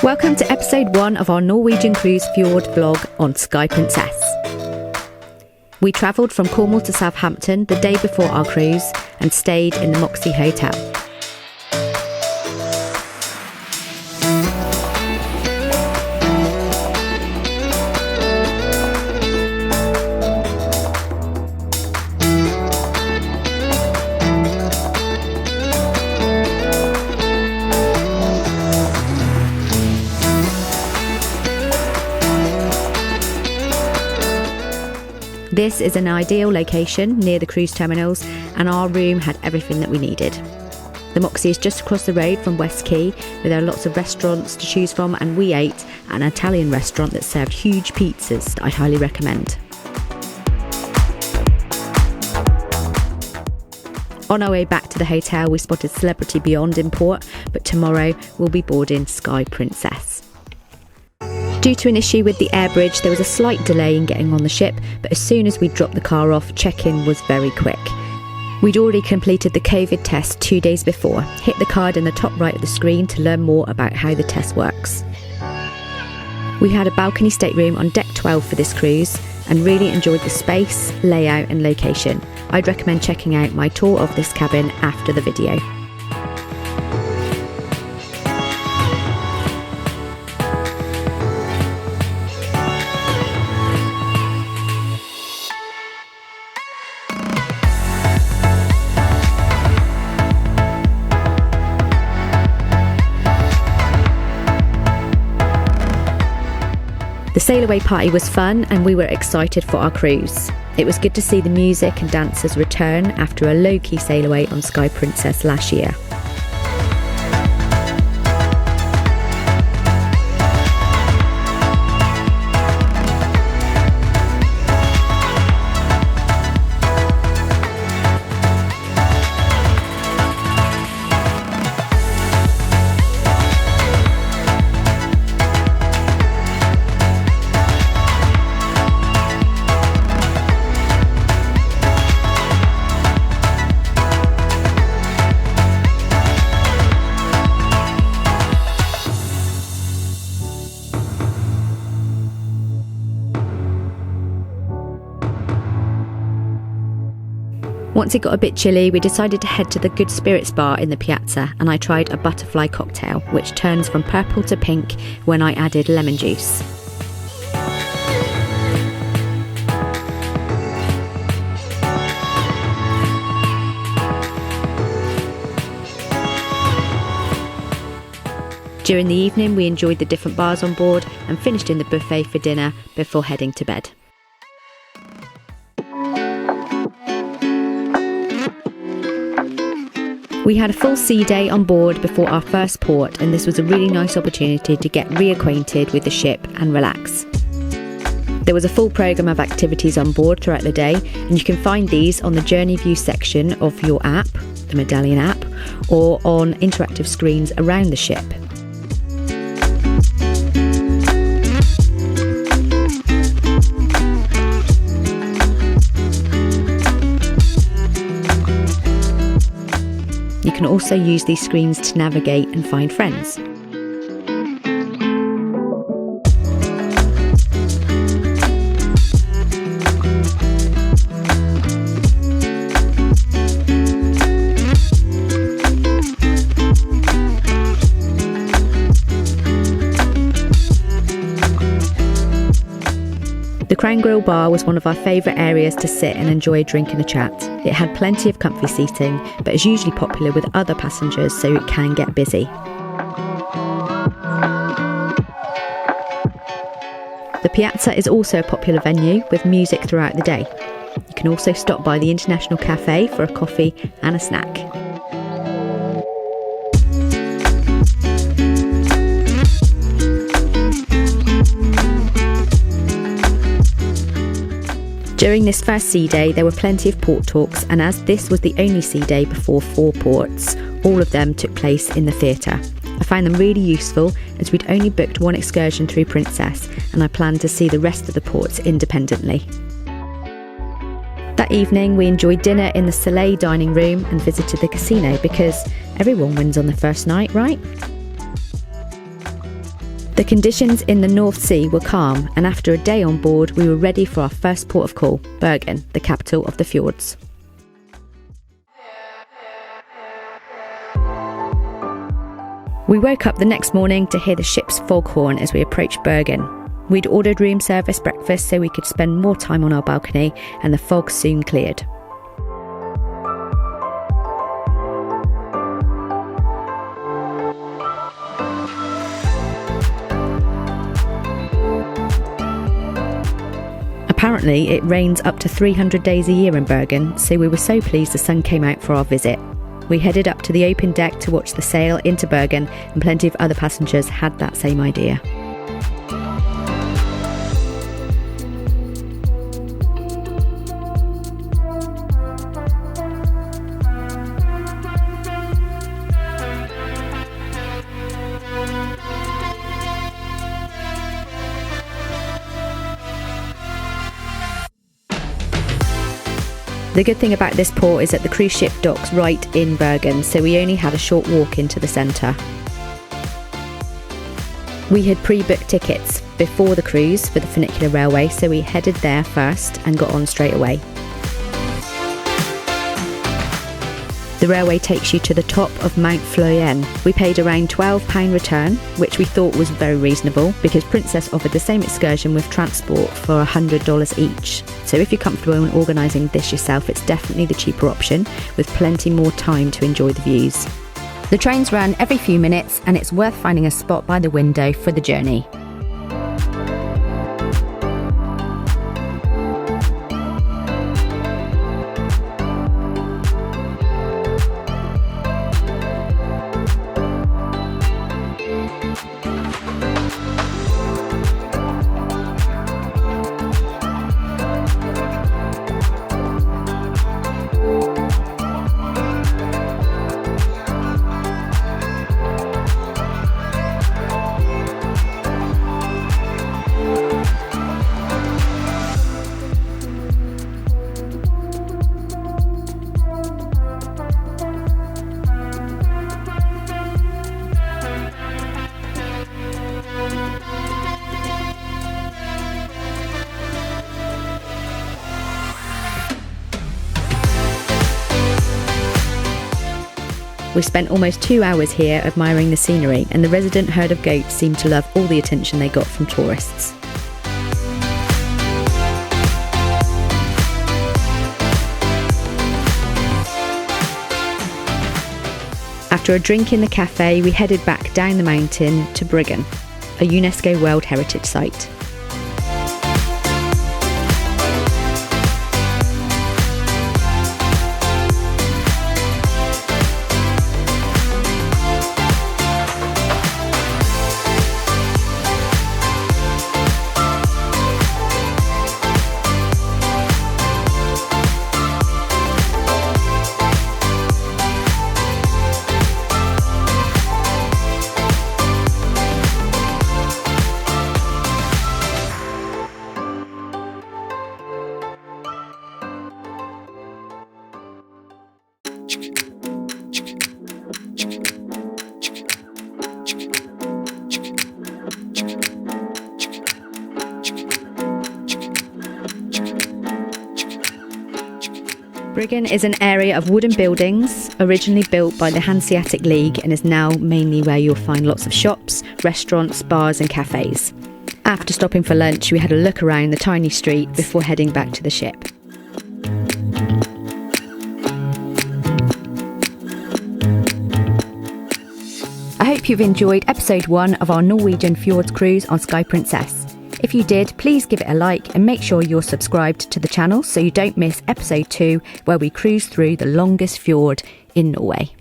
Welcome to episode 1 of our Norwegian Cruise Fjord vlog on Sky Princess. We travelled from Cornwall to Southampton the day before our cruise and stayed in the Moxie Hotel. This is an ideal location near the cruise terminals, and our room had everything that we needed. The Moxie is just across the road from West Quay, where there are lots of restaurants to choose from, and we ate at an Italian restaurant that served huge pizzas that I'd highly recommend. On our way back to the hotel, we spotted Celebrity Beyond in port, but tomorrow we'll be boarding Sky Princess. Due to an issue with the air bridge, there was a slight delay in getting on the ship, but as soon as we dropped the car off, check-in was very quick. We'd already completed the COVID test 2 days before. Hit the card in the top right of the screen to learn more about how the test works. We had a balcony stateroom on deck 12 for this cruise and really enjoyed the space, layout and location. I'd recommend checking out my tour of this cabin after the video. The sail away party was fun and we were excited for our cruise. It was good to see the music and dancers return after a low-key sail away on Sky Princess last year. Once it got a bit chilly, we decided to head to the Good Spirits bar in the piazza, and I tried a butterfly cocktail, which turns from purple to pink when I added lemon juice. During the evening, we enjoyed the different bars on board and finished in the buffet for dinner before heading to bed. We had a full sea day on board before our first port, and this was a really nice opportunity to get reacquainted with the ship and relax. There was a full programme of activities on board throughout the day, and you can find these on the Journey View section of your app, the Medallion app, or on interactive screens around the ship. You can also use these screens to navigate and find friends. The Crown Grill bar was one of our favourite areas to sit and enjoy a drink and a chat. It had plenty of comfy seating, but is usually popular with other passengers, so it can get busy. The piazza is also a popular venue with music throughout the day. You can also stop by the International Cafe for a coffee and a snack. During this first sea day, there were plenty of port talks, and as this was the only sea day before 4 ports, all of them took place in the theatre. I found them really useful as we'd only booked one excursion through Princess, and I planned to see the rest of the ports independently. That evening, we enjoyed dinner in the Soleil dining room and visited the casino because everyone wins on the first night, right? The conditions in the North Sea were calm, and after a day on board, we were ready for our first port of call, Bergen, the capital of the fjords. We woke up the next morning to hear the ship's foghorn as we approached Bergen. We'd ordered room service breakfast so we could spend more time on our balcony, and the fog soon cleared. Apparently, it rains up to 300 days a year in Bergen, so we were so pleased the sun came out for our visit. We headed up to the open deck to watch the sail into Bergen, and plenty of other passengers had that same idea. The good thing about this port is that the cruise ship docks right in Bergen, so we only had a short walk into the centre. We had pre-booked tickets before the cruise for the Funicular Railway, so we headed there first and got on straight away. The railway takes you to the top of Mount Fløyen. We paid around £12 return, which we thought was very reasonable because Princess offered the same excursion with transport for $100 each. So if you're comfortable in organising this yourself, it's definitely the cheaper option with plenty more time to enjoy the views. The trains run every few minutes, and it's worth finding a spot by the window for the journey. We spent almost 2 hours here admiring the scenery, and the resident herd of goats seemed to love all the attention they got from tourists. After a drink in the cafe, we headed back down the mountain to Bergen, a UNESCO World Heritage Site. Bergen is an area of wooden buildings, originally built by the Hanseatic League, and is now mainly where you'll find lots of shops, restaurants, bars and cafes. After stopping for lunch, we had a look around the tiny street before heading back to the ship. I hope you've enjoyed episode 1 of our Norwegian Fjords cruise on Sky Princess. If you did, please give it a like and make sure you're subscribed to the channel so you don't miss episode 2, where we cruise through the longest fjord in Norway.